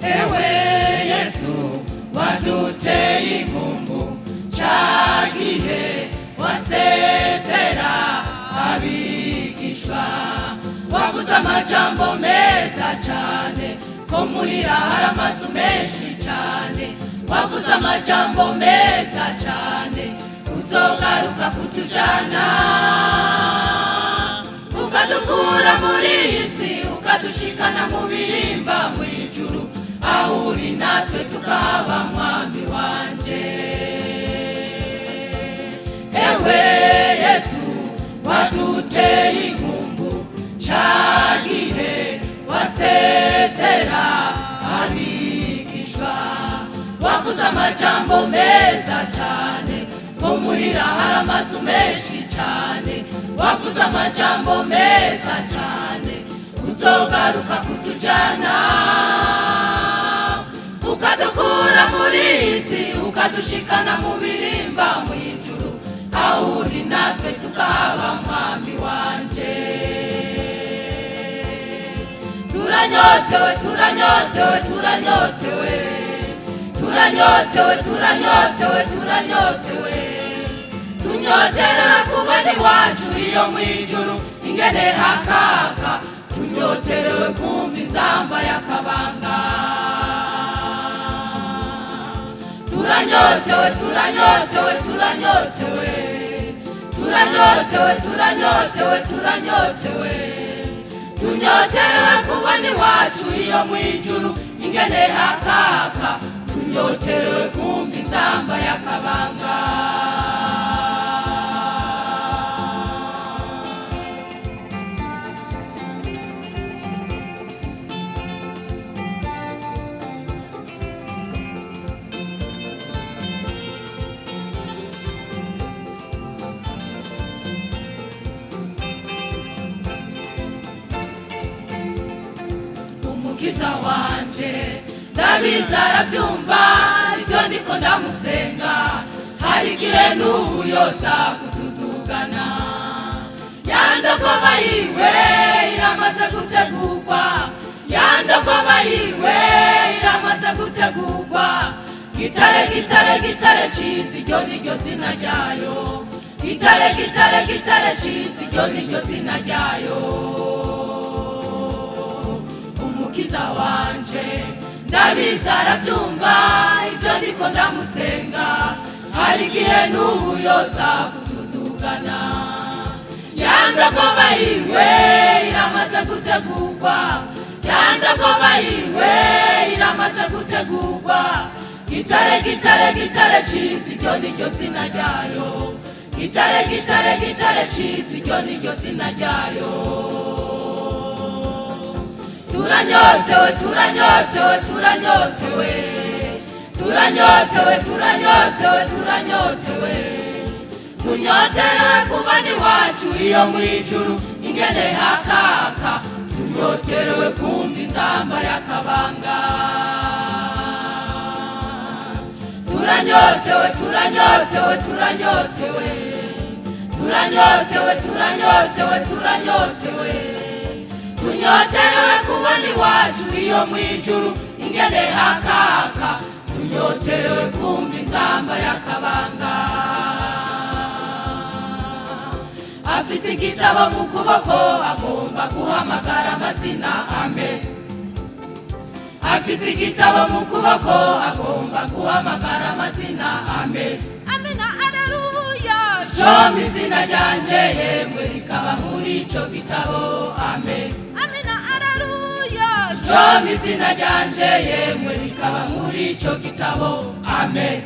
Ewe Yesu waduteye inkumbu cagihe wasezera abigishwa, wavuze amajambo meza cane ko muhira hari amazu menshi cane, wavuze amajambo meza cane uzogaruka kutujana ukadukura muri iyi si ukadushikana mu birimba mw'ijuru, aho uri natwe tukahaba mwami wanje. Ewe Yesu waduteye inkumbu cagihe wasezera abigishwa, wavuze amajambo meza cane ko muhira hari amazu menshi cane, wavuze amajambo meza cane uzogaruka kutujana ukadukura muri iyi si ukadushikana mu birimba mw'ijuru, aho uri natwe tukahaba mwami wanje. Turanyotewe, turanyotewe, turanyotewe, turanyotewe, turanyotewe, turanyotewe, tunyoterewe kubona iwacu iyo mw'ijuru ingene hakaka, tunyoterewe kumva inzamba y'akabanga. Turanyotewe, turanyotewe, turanyotewe, turanyotewe, turanyotewe, turanyotewe, tunyoterewe kubona iwacu iyo mw'ijuru ingene hakaka, tunyoterewe kumva inzamba y'akabanga. Umukiza wanje ndabizi arabyumva ivyo ndiko ndamusenga, hari igihe n'ubu yoza kutudugana, yandogoba yiwe iramaze gutegurwa, yandogoba yiwe iramaze gutegurwa, gitare gitare gitare ciza iryo niryo zina ryayo, gitare gitare gitare ciza iryo niryo zina ryayo. Umukiza wanje ndabizi arabyumva ivyo ndiko ndamusenga, hari igihe n'ubu yoza kutudugana, yandogoba yiwe iramaze gutegurwa, yandogoba yiwe iramaze gutegurwa, gitare gitare gitare ciza iryo niryo zina ryayo, gitare gitare gitare ciza iryo niryo zina ryayo. Turanyotewe, turanyotewe, turanyotewe, turanyotewe, turanyotewe, turanyotewe, tunyoterewe kubona iwacu iyo mw'ijuru ingene hakaka, tunyoterewe kumva inzamba y'akabanga. Turanyotewe, turanyotewe, turanyotewe, turanyotewe, turanyotewe, turanyotewe, tunyoterewe kubona iwacu iyo mw'ijuru ingene hakaka, tunyoterewe kumva inzamba y'akabanga. Afise igitabo mu kuboko agomba guhamagara amazina, amen. Afise igitabo mu kuboko agomba guhamagara amazina, amen. Amina, aleluya. Shoma izina ryanje yemwe rikaba muri ico gitabo, amen. Amina, aleluya. Shoma izina ryanje yemwe rikaba muri ico gitabo, amen.